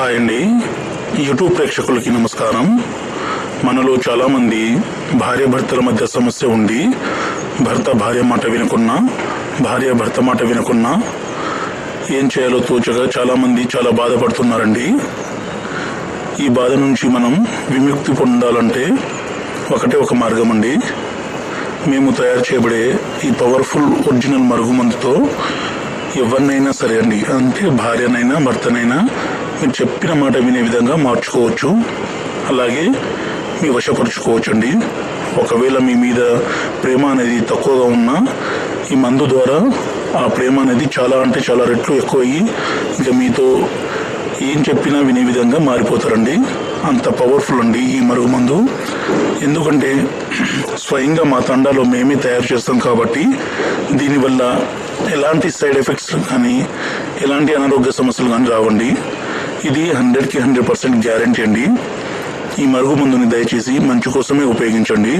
Hi అండి, YouTube ప్రేక్షకులకి నమస్కారం. మనలో చాలామంది భార్యాభర్తల మధ్య సమస్య ఉండి భర్త భార్య మాట వినకున్నా, భార్య భర్త మాట వినకున్నా ఏం చేయాలో తోచగా చాలామంది చాలా బాధపడుతున్నారండి. ఈ బాధ నుంచి మనం విముక్తి పొందాలంటే ఒకటే ఒక మార్గం అండి. మేము తయారు చేయబడే ఈ పవర్ఫుల్ ఒరిజినల్ మరుగుమందుతో ఎవరినైనా సరే అండి, అంటే భార్యనైనా భర్తనైనా మీరు చెప్పిన మాట వినే విధంగా మార్చుకోవచ్చు, అలాగే మీ వశపరుచుకోవచ్చు అండి. ఒకవేళ మీ మీద ప్రేమ అనేది తక్కువగా ఉన్నా ఈ మందు ద్వారా ఆ ప్రేమ అనేది చాలా అంటే చాలా రెట్లు ఎక్కువయ్యి ఇంకా మీతో ఏం చెప్పినా వినే విధంగా మారిపోతారండి. అంత పవర్ఫుల్ అండి ఈ మరుగుమందు. ఎందుకంటే స్వయంగా మా తండాలో మేమే తయారు చేస్తాం కాబట్టి దీనివల్ల ఎలాంటి సైడ్ ఎఫెక్ట్స్ కానీ ఎలాంటి అనారోగ్య సమస్యలు కానీ రావండి. ఇది 100% గ్యారెంటీ అండి. ఈ మరుగుమందుని దయచేసి మంచి కోసమే ఉపయోగించండి.